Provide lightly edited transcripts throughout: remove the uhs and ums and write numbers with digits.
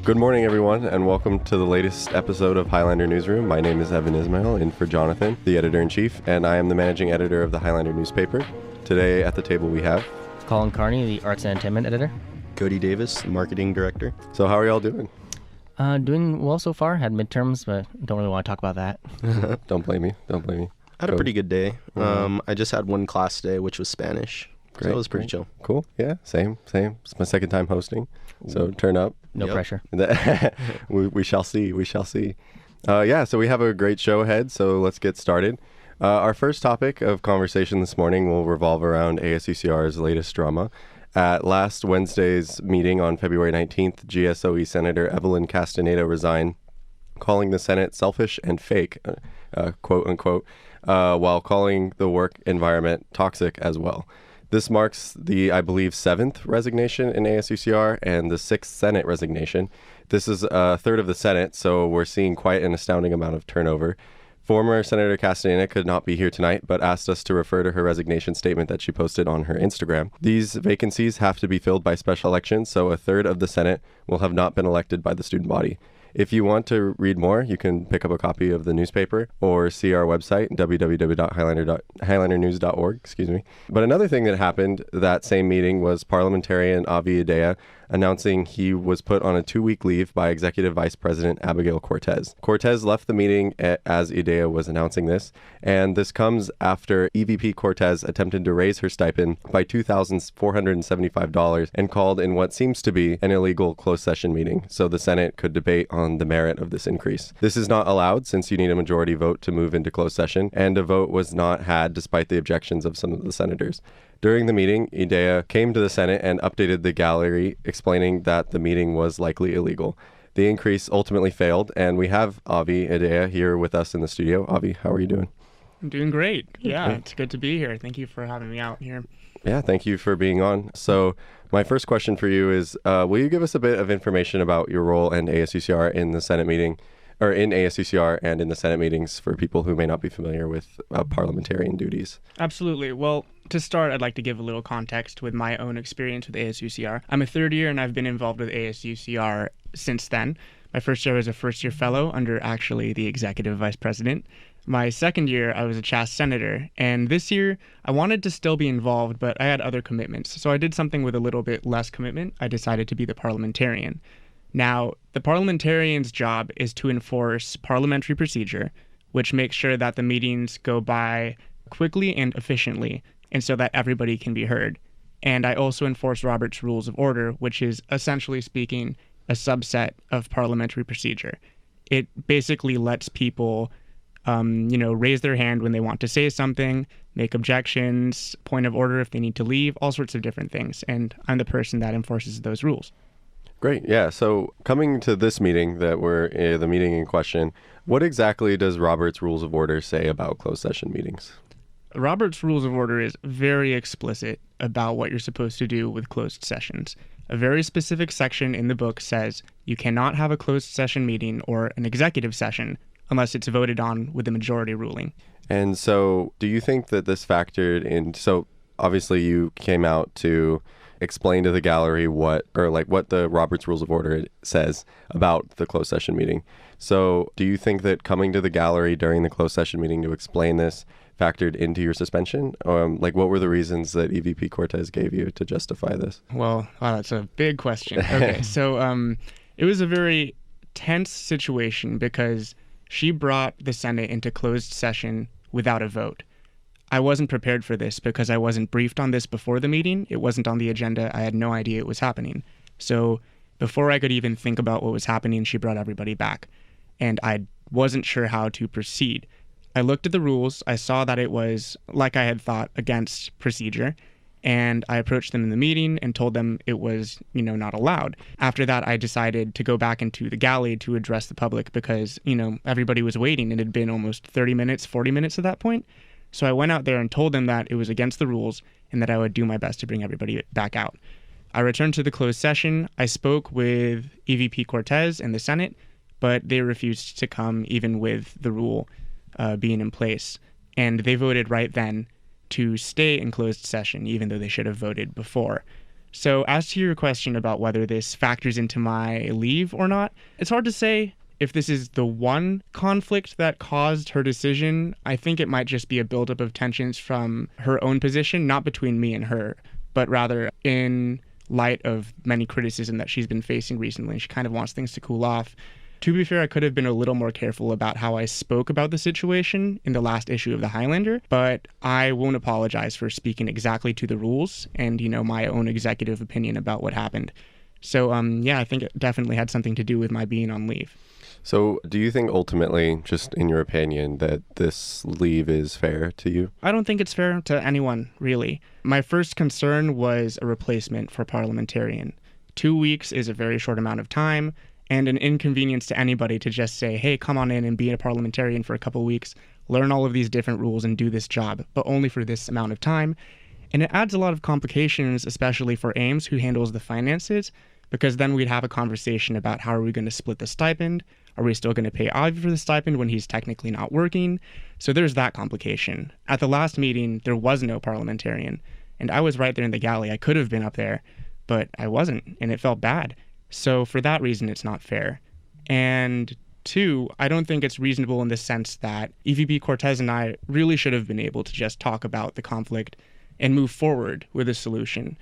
Good morning, everyone, and welcome to the latest episode of Highlander Newsroom. My name is Evan Ismail, in for Jonathan, the editor-in-chief, and I am the managing editor of the Highlander newspaper. Today at the table we have Colin and Cody, the arts and entertainment editor. Cody Davis, marketing director. So how are y'all doing? Doing well so far. Had midterms, but don't really want to talk about that. Don't blame me. I had a pretty good day. I just had one class today, which was Spanish. So it was pretty chill. Cool. Yeah, same. It's my second time hosting, so turn up. No pressure. we shall see. So we have a great show ahead, so let's get started. Our first topic of conversation this morning will revolve around ASUCR's latest drama. At last Wednesday's meeting on February 19th, GSOE Senator Evelin Castaneda resigned, calling the Senate selfish and fake, quote unquote, while calling the work environment toxic as well. This marks the, I believe, 7th resignation in ASUCR and the 6th Senate resignation. This is a third of the Senate, so we're seeing quite an astounding amount of turnover. Former Senator Castaneda could not be here tonight, but asked us to refer to her resignation statement that she posted on her Instagram. These vacancies have to be filled by special elections, so a third of the Senate will have not been elected by the student body. If you want to read more, you can pick up a copy of the newspaper or see our website, www.highlandernews.org. But another thing that happened that same meeting was Parliamentarian Avi Idea announcing he was put on a 2-week leave by Executive Vice President Abigail Cortes. Cortes left the meeting as Idea was announcing this, and this comes after EVP Cortes attempted to raise her stipend by $2,475 and called in what seems to be an illegal closed session meeting, so the Senate could debate on the merit of this increase. This is not allowed since you need a majority vote to move into closed session, and a vote was not had despite the objections of some of the senators. During the meeting, Idea came to the Senate and updated the gallery, explaining that the meeting was likely illegal. The increase ultimately failed, and we have Avi Idea here with us in the studio. Avi, how are you doing? I'm doing great. Yeah, It's good to be here. Thank you for having me out here. Yeah, thank you for being on. So my first question for you is, will you give us a bit of information about your role in ASUCR in the Senate meeting, or in ASUCR and in the Senate meetings for people who may not be familiar with parliamentarian duties? Absolutely. Well, to start, I'd like to give a little context with my own experience with ASUCR. I'm a third year and I've been involved with ASUCR since then. My first year was a first-year fellow under actually the executive vice president. My second year, I was a CHAS senator, and this year, I wanted to still be involved, but I had other commitments, so I did something with a little bit less commitment. I decided to be the parliamentarian. Now, the parliamentarian's job is to enforce parliamentary procedure, which makes sure that the meetings go by quickly and efficiently, and so that everybody can be heard. And I also enforce Robert's Rules of Order, which is, essentially speaking, a subset of parliamentary procedure. It basically lets people raise their hand when they want to say something, make objections, point of order if they need to leave, all sorts of different things. And I'm the person that enforces those rules. Great. Yeah. So coming to this meeting that we're the meeting in question, what exactly does Robert's Rules of Order say about closed session meetings? Robert's Rules of Order is very explicit about what you're supposed to do with closed sessions. A very specific section in the book says you cannot have a closed session meeting or an executive session unless it's voted on with a majority ruling. And so do you think that this factored in? So obviously you came out to explain to the gallery what the Robert's Rules of Order says about the closed session meeting. So do you think that coming to the gallery during the closed session meeting to explain this factored into your suspension? What were the reasons that EVP Cortes gave you to justify this? Well, wow, that's a big question. Okay, so it was a very tense situation because she brought the Senate into closed session without a vote. I wasn't prepared for this because I wasn't briefed on this before the meeting. It wasn't on the agenda. I had no idea it was happening. So before I could even think about what was happening, she brought everybody back. And I wasn't sure how to proceed. I looked at the rules. I saw that it was, like I had thought, against procedure. And I approached them in the meeting and told them it was, not allowed. After that, I decided to go back into the galley to address the public because, everybody was waiting. It had been almost 30 minutes, 40 minutes at that point. So I went out there and told them that it was against the rules and that I would do my best to bring everybody back out. I returned to the closed session. I spoke with EVP Cortes and the Senate, but they refused to come even with the rule being in place. And they voted right then to stay in closed session, even though they should have voted before. So as to your question about whether this factors into my leave or not, it's hard to say if this is the one conflict that caused her decision. I think it might just be a buildup of tensions from her own position, not between me and her, but rather in light of many criticism that she's been facing recently. She kind of wants things to cool off. To be fair, I could have been a little more careful about how I spoke about the situation in the last issue of the Highlander, but I won't apologize for speaking exactly to the rules and, my own executive opinion about what happened. So, I think it definitely had something to do with my being on leave. So do you think ultimately, just in your opinion, that this leave is fair to you? I don't think it's fair to anyone, really. My first concern was a replacement for parliamentarian. 2 weeks is a very short amount of time, and an inconvenience to anybody to just say, hey, come on in and be a parliamentarian for a couple of weeks, learn all of these different rules and do this job, but only for this amount of time. And it adds a lot of complications, especially for Ames, who handles the finances, because then we'd have a conversation about how are we going to split the stipend? Are we still going to pay Avi for the stipend when he's technically not working? So there's that complication. At the last meeting, there was no parliamentarian, and I was right there in the galley. I could have been up there, but I wasn't, and it felt bad. So for that reason, it's not fair. And 2, I don't think it's reasonable in the sense that EVP Cortes and I really should have been able to just talk about the conflict and move forward with a solution.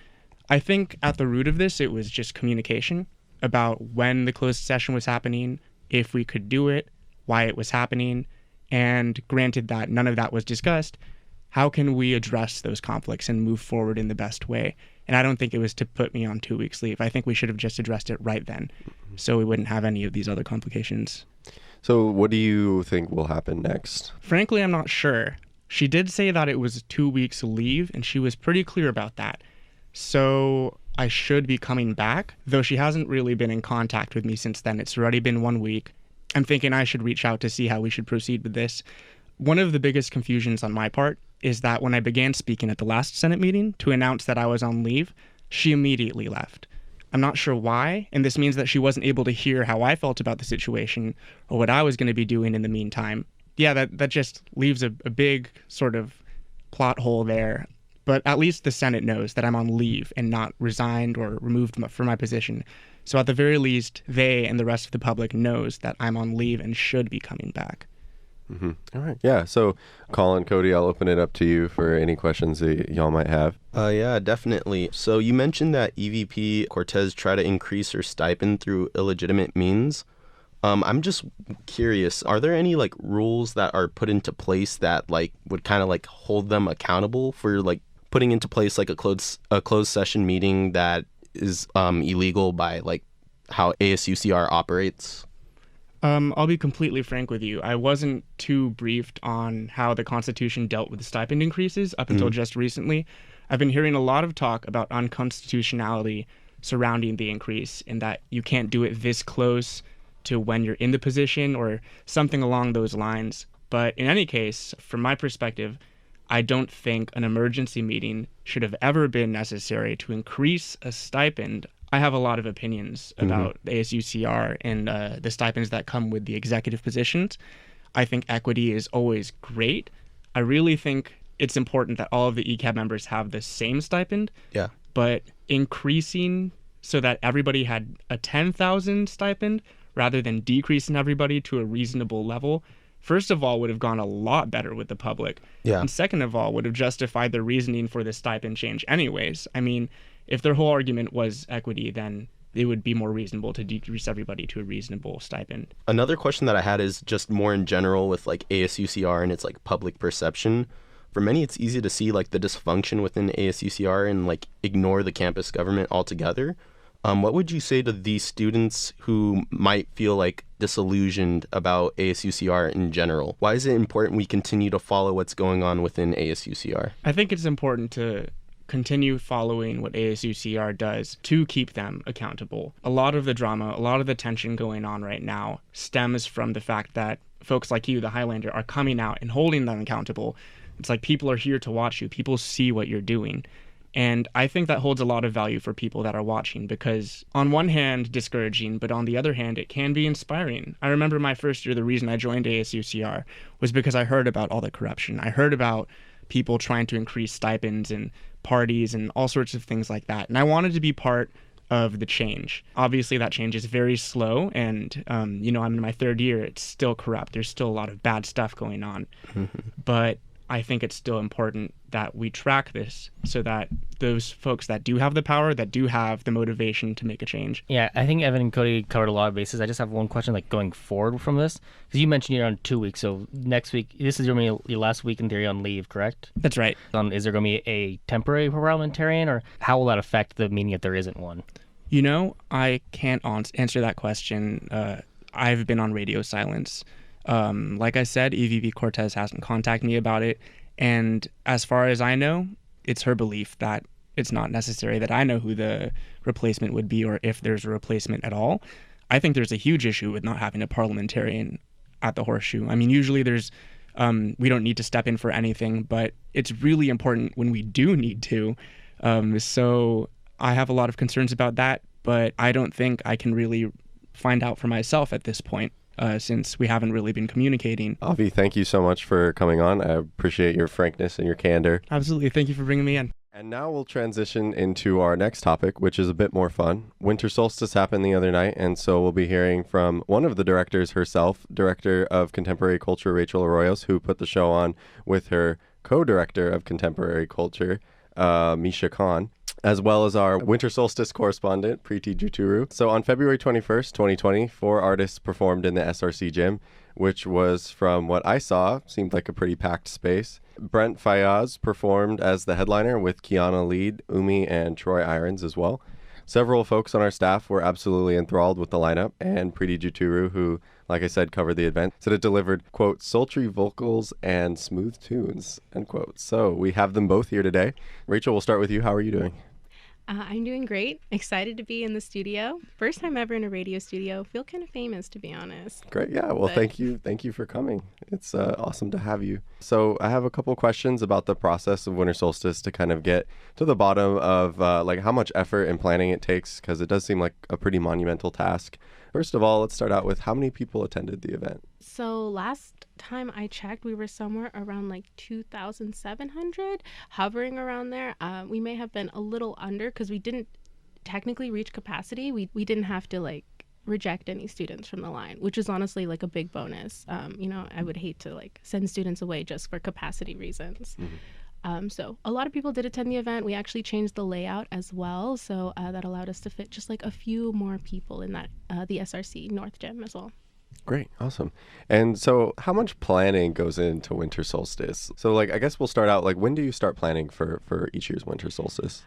I think at the root of this, it was just communication about when the closed session was happening, if we could do it, why it was happening, and granted that none of that was discussed, how can we address those conflicts and move forward in the best way? And I don't think it was to put me on 2 weeks leave. I think we should have just addressed it right then, so we wouldn't have any of these other complications. So what do you think will happen next? Frankly, I'm not sure. She did say that it was 2 weeks leave, and she was pretty clear about that. So I should be coming back, though she hasn't really been in contact with me since then. It's already been 1 week. I'm thinking I should reach out to see how we should proceed with this. One of the biggest confusions on my part is that when I began speaking at the last Senate meeting to announce that I was on leave, she immediately left. I'm not sure why, and this means that she wasn't able to hear how I felt about the situation or what I was going to be doing in the meantime. Yeah, that just leaves a big sort of plot hole there. But at least the Senate knows that I'm on leave and not resigned or removed from my position. So at the very least, they and the rest of the public knows that I'm on leave and should be coming back. Mm-hmm. All right. Yeah. So, Colin, Cody, I'll open it up to you for any questions that y'all might have. Yeah, definitely. So you mentioned that EVP Cortes tried to increase her stipend through illegitimate means. I'm just curious, are there any rules that are put into place that would kind of hold them accountable for putting into place a closed session meeting that is illegal by how ASUCR operates? I'll be completely frank with you. I wasn't too briefed on how the Constitution dealt with the stipend increases up until just recently. I've been hearing a lot of talk about unconstitutionality surrounding the increase, and that you can't do it this close to when you're in the position or something along those lines. But in any case, from my perspective, I don't think an emergency meeting should have ever been necessary to increase a stipend. I have a lot of opinions about the ASUCR and the stipends that come with the executive positions. I think equity is always great. I really think it's important that all of the ECAB members have the same stipend. Yeah. But increasing so that everybody had a 10,000 stipend rather than decreasing everybody to a reasonable level, first of all, would have gone a lot better with the public. Yeah. And second of all, would have justified their reasoning for the stipend change anyways. I mean, if their whole argument was equity, then it would be more reasonable to decrease everybody to a reasonable stipend. Another question that I had is just more in general with ASUCR and its public perception. For many, it's easy to see the dysfunction within ASUCR and ignore the campus government altogether. What would you say to these students who might feel disillusioned about ASUCR in general? Why is it important we continue to follow what's going on within ASUCR? I think it's important to continue following what ASUCR does to keep them accountable. A lot of the drama, a lot of the tension going on right now stems from the fact that folks like you, the Highlander, are coming out and holding them accountable. It's people are here to watch you. People see what you're doing. And I think that holds a lot of value for people that are watching because on one hand, discouraging, but on the other hand, it can be inspiring. I remember my first year, the reason I joined ASUCR was because I heard about all the corruption. I heard about people trying to increase stipends and parties and all sorts of things like that. And I wanted to be part of the change. Obviously, that change is very slow, and I'm in my third year. It's still corrupt. There's still a lot of bad stuff going on. But I think it's still important that we track this so that those folks that do have the power, that do have the motivation to make a change. Yeah, I think Evan and Cody covered a lot of bases. I just have one question, like going forward from this, because you mentioned you're on 2 weeks. So next week, this is your last week in theory on leave, correct? That's right. Is there going to be a temporary parliamentarian, or how will that affect the meeting if there isn't one? I can't answer that question. I've been on radio silence. Like I said, EVP Cortes hasn't contacted me about it. And as far as I know, it's her belief that it's not necessary that I know who the replacement would be or if there's a replacement at all. I think there's a huge issue with not having a parliamentarian at the Horseshoe. I mean, usually we don't need to step in for anything, but it's really important when we do need to. So I have a lot of concerns about that, but I don't think I can really find out for myself at this point. Since we haven't really been communicating. Avi, thank you so much for coming on. I appreciate your frankness and your candor. Absolutely. Thank you for bringing me in. And now we'll transition into our next topic, which is a bit more fun. Winter Solstice happened the other night, and so we'll be hearing from one of the directors herself, Director of Contemporary Culture, Rachel Arroyos, who put the show on with her co-director of Contemporary Culture, Misha Khan, as well as our Winter Solstice correspondent, Preeti Juturu. So on February 21st, 2020, 4 artists performed in the SRC gym, which was, from what I saw, seemed like a pretty packed space. Brent Fayaz performed as the headliner with Kiana Lead, Umi, and Troy Irons as well. Several folks on our staff were absolutely enthralled with the lineup, and Preeti Juturu, who, like I said, covered the event, said it delivered, quote, sultry vocals and smooth tunes, end quote. So we have them both here today. Rachel, we'll start with you. How are you doing? I'm doing great. Excited to be in the studio. First time ever in a radio studio. Feel kind of famous, to be honest. Great. Yeah. Well, thank you. Thank you for coming. It's awesome to have you. So I have a couple questions about the process of Winter Solstice to kind of get to the bottom of like how much effort and planning it takes, because it does seem like a pretty monumental task. First of all, let's start out with how many people attended the event. So last time I checked, we were somewhere around like 2,700, hovering around there. We may have been a little under because we didn't technically reach capacity. We didn't have to like reject any students from the line, which is honestly like a big bonus. I would hate to like send students away just for capacity reasons. So a lot of people did attend the event. We actually changed the layout as well, so that allowed us to fit just like a few more people in that the SRC North Gym as well. Great. Awesome. And so how much planning goes into Winter Solstice? So like, I guess we'll start out, like, when do you start planning for each year's Winter Solstice?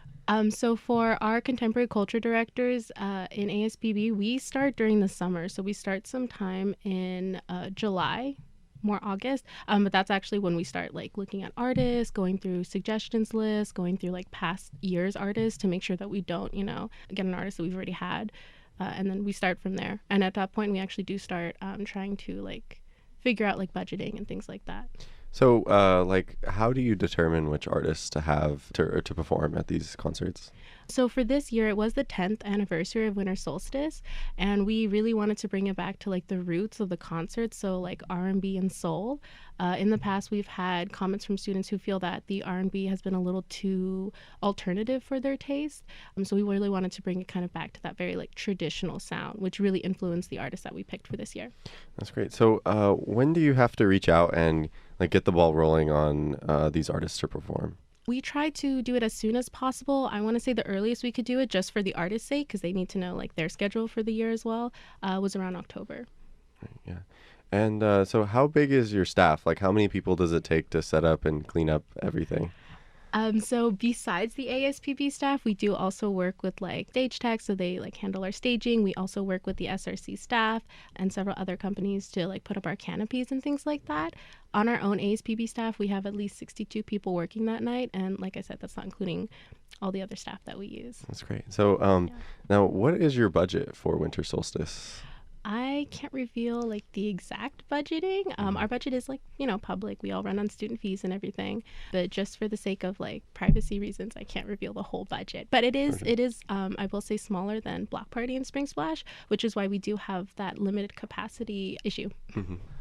So for our contemporary culture directors in ASPB, we start during the summer. So we start sometime in July, more August. But that's actually when we start like looking at artists, going through suggestions lists, going through like past year's artists to make sure that we don't, get an artist that we've already had. And then we start from there. And at that point, we actually do start trying to like figure out like budgeting and things like that. So like, how do you determine which artists to have to perform at these concerts? So for this year, it was the 10th anniversary of Winter Solstice, and we really wanted to bring it back to like the roots of the concert, so like R&B and soul. In the past, we've had comments from students who feel that the R&B has been a little too alternative for their taste. So we really wanted to bring it kind of back to that very like traditional sound, which really influenced the artists that we picked for this year. That's great. So when do you have to reach out and like get the ball rolling on these artists to perform? We try to do it as soon as possible. I want to say the earliest we could do it, just for the artist's sake, because they need to know like their schedule for the year as well, was around October. Yeah. And so how big is your staff? Like, how many people does it take to set up and clean up everything? So besides the ASPB staff, we do also work with like stage tech, so they like handle our staging. We also work with the SRC staff and several other companies to like put up our canopies and things like that. On our own ASPB staff, we have at least 62 people working that night, and like I said, that's not including all the other staff that we use. That's great. So now, what is your budget for Winter Solstice? I can't reveal like the exact budgeting. Our budget is like, public. We all run on student fees and everything. But just for the sake of like privacy reasons, I can't reveal the whole budget. But it is, I will say, smaller than Block Party and Spring Splash, which is why we do have that limited capacity issue.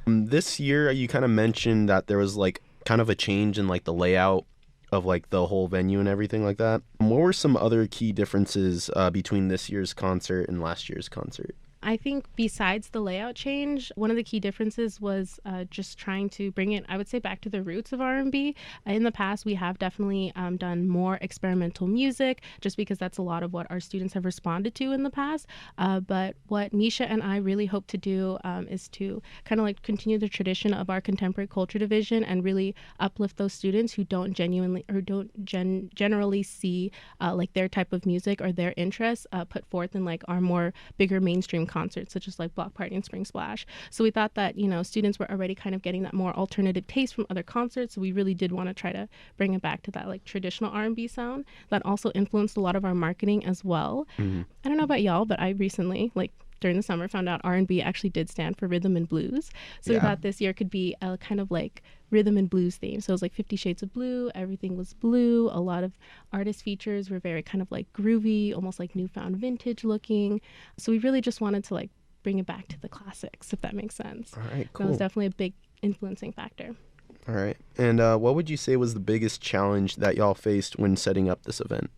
This year, you kind of mentioned that there was like kind of a change in like the layout of like the whole venue and everything like that. What were some other key differences between this year's concert and last year's concert? I think besides the layout change, one of the key differences was just trying to bring it, I would say, back to the roots of R&B. In the past, we have definitely done more experimental music, just because that's a lot of what our students have responded to in the past. But what Misha and I really hope to do is to kind of like continue the tradition of our contemporary culture division and really uplift those students who don't generally see like their type of music or their interests put forth in like our more bigger mainstream concerts, such as like Block Party and Spring Splash. So we thought that, you know, students were already kind of getting that more alternative taste from other concerts. So we really did want to try to bring it back to that like traditional R&B sound that also influenced a lot of our marketing as well. I don't know about y'all, but I recently, like during the summer, found out R&B actually did stand for rhythm and blues. So we thought this year could be a kind of like rhythm and blues theme. So it was like 50 Shades of Blue. Everything was blue. A lot of artist features were very kind of like groovy, almost like newfound vintage looking. So we really just wanted to like bring it back to the classics, if that makes sense. All right, cool. That was definitely a big influencing factor. All right. And what would you say was the biggest challenge that y'all faced when setting up this event?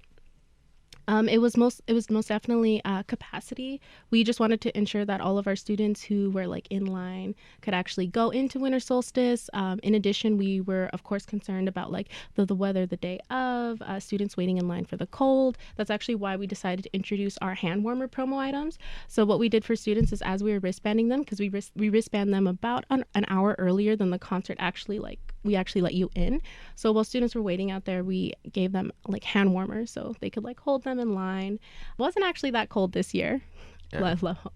It was most definitely capacity. We just wanted to ensure that all of our students who were like in line could actually go into Winter Solstice. In addition, we were of course concerned about like the weather the day of, students waiting in line for the cold. That's actually why we decided to introduce our hand warmer promo items. So what we did for students is, as we were wristbanding them, because we wristband them about an hour earlier than the concert actually we actually let you in. So while students were waiting out there, we gave them like hand warmers so they could like hold them in line. It wasn't actually that cold this year,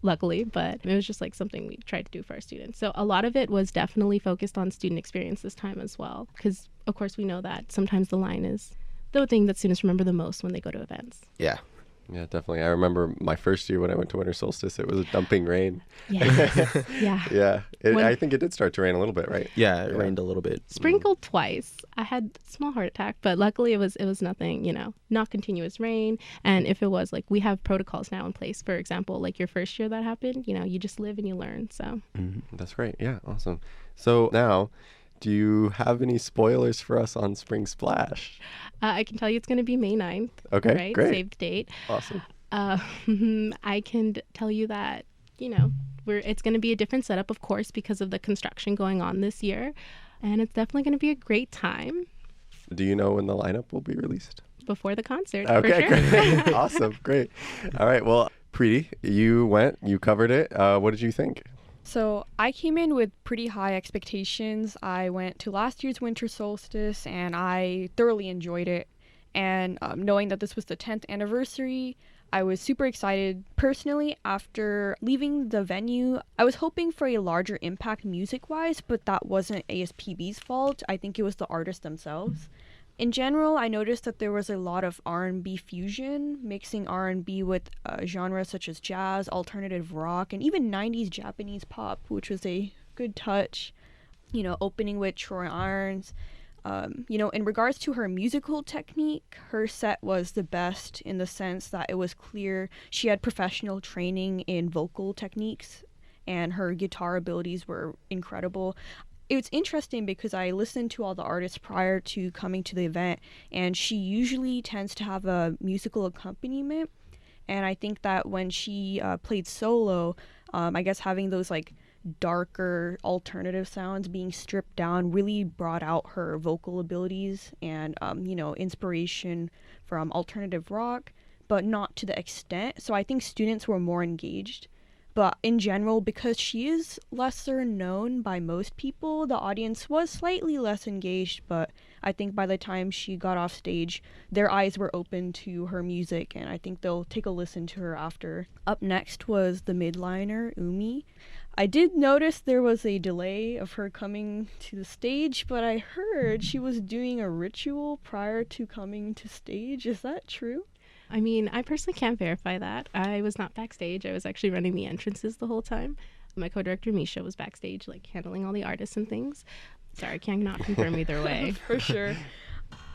luckily, but it was just like something we tried to do for our students. So a lot of it was definitely focused on student experience this time as well, because of course we know that sometimes the line is the thing that students remember the most when they go to events. Yeah. Yeah, definitely. I remember my first year when I went to Winter Solstice, it was dumping rain. Yes. Yeah. I think it did start to rain a little bit, right? Yeah, it rained a little bit. Sprinkled twice. I had a small heart attack, but luckily it was nothing, you know, not continuous rain. And if it was, like, we have protocols now in place. For example, like your first year that happened, you know, you just live and you learn. So That's great. Yeah, awesome. So now, do you have any spoilers for us on Spring Splash? I can tell you it's going to be May 9th. Okay, right? great. Saved date. Awesome. I can tell you that, you know, it's going to be a different setup, of course, because of the construction going on this year. And it's definitely going to be a great time. Do you know when the lineup will be released? Before the concert, Okay, for sure. great. Awesome, great. All right, well, Preeti, you covered it. What did you think? So I came in with pretty high expectations. I went to last year's Winter Solstice and I thoroughly enjoyed it. And knowing that this was the 10th anniversary, I was super excited. Personally, after leaving the venue, I was hoping for a larger impact music-wise, but that wasn't ASPB's fault. I think it was the artists themselves. In general, I noticed that there was a lot of R&B fusion, mixing R&B with genres such as jazz, alternative rock, and even 90s Japanese pop, which was a good touch. You know, opening with Troy Irons. You know, in regards to her musical technique, her set was the best in the sense that it was clear she had professional training in vocal techniques, and her guitar abilities were incredible. It's interesting because I listened to all the artists prior to coming to the event, and she usually tends to have a musical accompaniment. And I think that when she played solo, I guess having those like darker alternative sounds being stripped down really brought out her vocal abilities and, you know, inspiration from alternative rock, but not to the extent. So I think students were more engaged. But in general, because she is lesser known by most people, the audience was slightly less engaged, but I think by the time she got off stage, their eyes were open to her music, and I think they'll take a listen to her after. Up next was the midliner, Umi. I did notice there was a delay of her coming to the stage, but I heard she was doing a ritual prior to coming to stage. Is that true? I mean, I personally can't verify that. I was not backstage. I was actually running the entrances the whole time. My co-director, Misha, was backstage, like, handling all the artists and things. Sorry, I cannot confirm either way. For sure.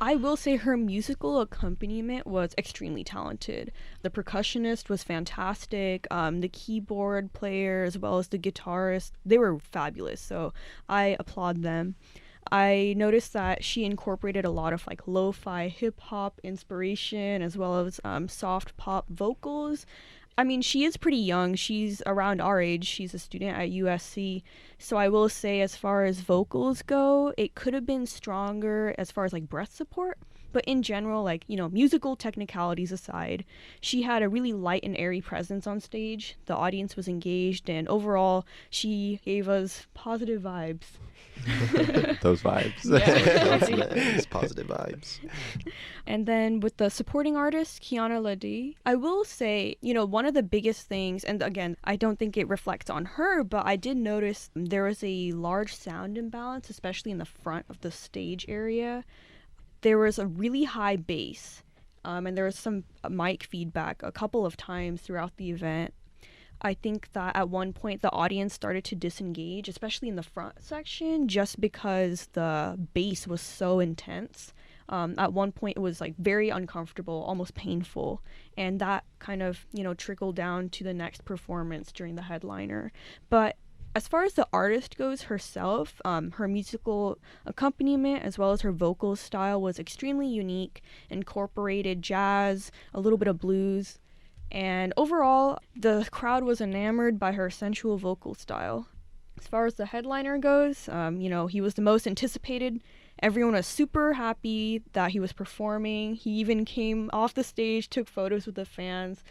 I will say her musical accompaniment was extremely talented. The percussionist was fantastic. The keyboard player, as well as the guitarist, they were fabulous. So I applaud them. I noticed that she incorporated a lot of like lo-fi hip-hop inspiration as well as soft pop vocals. I mean, she is pretty young. She's around our age. She's a student at USC. So I will say, as far as vocals go, it could have been stronger as far as like breath support. But in general, like, you know, musical technicalities aside, she had a really light and airy presence on stage. The audience was engaged, and overall, she gave us positive vibes. Those vibes. It's positive vibes. And then with the supporting artist, Kiana Ladie, I will say, you know, one of the biggest things, and again, I don't think it reflects on her, but I did notice there was a large sound imbalance, especially in the front of the stage area. There was a really high bass, and there was some mic feedback a couple of times throughout the event. I think that at one point the audience started to disengage, especially in the front section, just because the bass was so intense. At one point it was like very uncomfortable, almost painful, and that kind of, you know, trickled down to the next performance during the headliner. But as far as the artist goes herself, her musical accompaniment as well as her vocal style was extremely unique, incorporated jazz, a little bit of blues, and overall, the crowd was enamored by her sensual vocal style. As far as the headliner goes, you know, he was the most anticipated. Everyone was super happy that he was performing. He even came off the stage, took photos with the fans,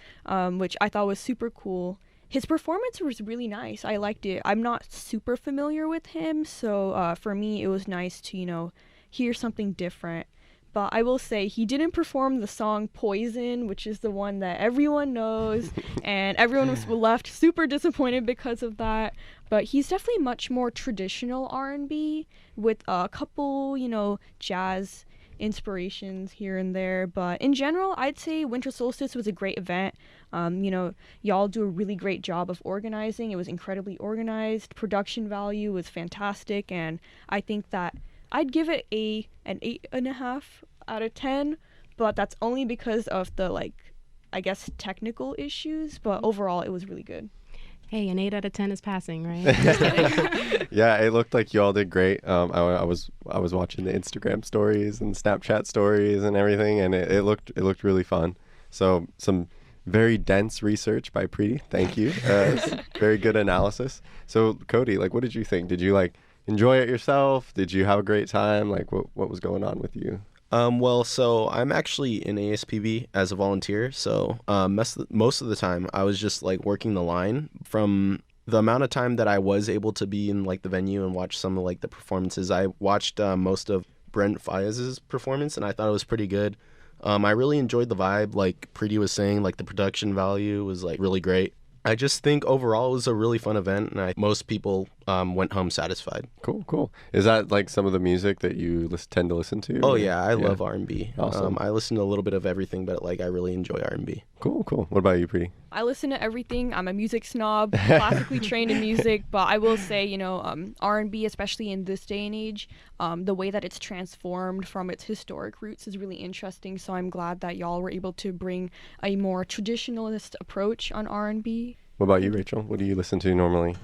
which I thought was super cool. His performance was really nice. I liked it. I'm not super familiar with him, so for me it was nice to, you know, hear something different. But I will say he didn't perform the song Poison, which is the one that everyone knows, and everyone was left super disappointed because of that. But he's definitely much more traditional R&B with a couple, you know, jazz inspirations here and there. But in general, I'd say Winter Solstice was a great event. You know, y'all do a really great job of organizing. It was incredibly organized. Production value was fantastic, and I think that I'd give it an 8.5 out of 10, but that's only because of the, like, I guess technical issues, but overall it was really good. Hey, an 8 out of 10 is passing, right? Yeah, it looked like you all did great. I was watching the Instagram stories and Snapchat stories and everything, and it looked really fun. So some very dense research by Preeti. Thank you. Very good analysis. So Cody, like, what did you think? Did you like enjoy it yourself? Did you have a great time? Like, what was going on with you? Well, so I'm actually in ASPB as a volunteer. So most of the time I was just like working the line. From the amount of time that I was able to be in like the venue and watch some of like the performances, I watched most of Brent Fayez's performance, and I thought it was pretty good. I really enjoyed the vibe. Like Preeti was saying, like the production value was like really great. I just think overall it was a really fun event, and most people went home satisfied. Cool. Is that like some of the music that you tend to listen to? Oh yeah, I love R&B. Awesome. I listen to a little bit of everything, but like I really enjoy R&B. Cool. What about you, Preeti? I listen to everything. I'm a music snob, classically trained in music, but I will say, you know, R&B, especially in this day and age, the way that it's transformed from its historic roots is really interesting. So I'm glad that y'all were able to bring a more traditionalist approach on R&B. What about you, Rachel? What do you listen to normally?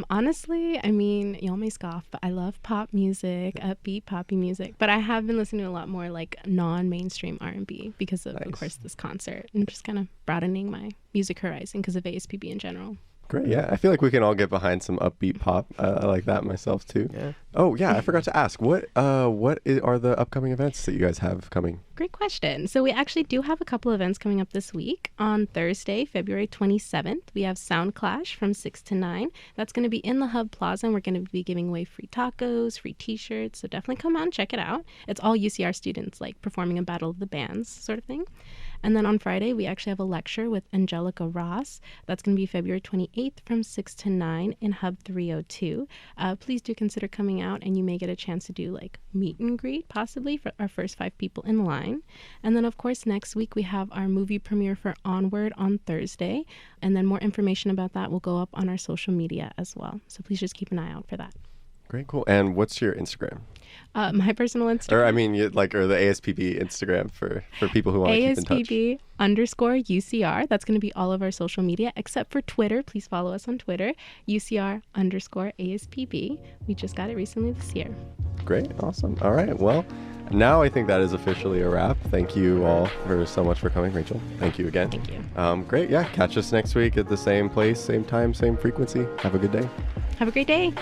Honestly, I mean, y'all may scoff, but I love pop music, upbeat poppy music. But I have been listening to a lot more like non-mainstream R&B because of course, this concert, and just kind of broadening my music horizon because of ASPB in general. Great. Yeah, I feel like we can all get behind some upbeat pop. I like that myself too. Yeah. Oh yeah, I forgot to ask. What are the upcoming events that you guys have coming? Great question. So we actually do have a couple events coming up this week. On Thursday, February 27th, we have Sound Clash from 6 to 9. That's going to be in the Hub Plaza, and we're going to be giving away free tacos, free t-shirts. So definitely come out and check it out. It's all UCR students, like performing a battle of the bands sort of thing. And then on Friday, we actually have a lecture with Angelica Ross. That's going to be February 28th from 6 to 9 in Hub 302. Please do consider coming out, and you may get a chance to do like meet and greet possibly for our first 5 people in line. And then, of course, next week we have our movie premiere for Onward on Thursday. And then more information about that will go up on our social media as well. So please just keep an eye out for that. Great, cool. And what's your Instagram? My personal Instagram. Or I mean, or the ASPB Instagram for people who want to keep in touch. ASPB_UCR. That's going to be all of our social media except for Twitter. Please follow us on Twitter. UCR_ASPB. We just got it recently this year. Great. Awesome. All right. Well, now I think that is officially a wrap. Thank you all so much for coming. Rachel, thank you again. Thank you. Great. Yeah. Catch us next week at the same place, same time, same frequency. Have a good day. Have a great day.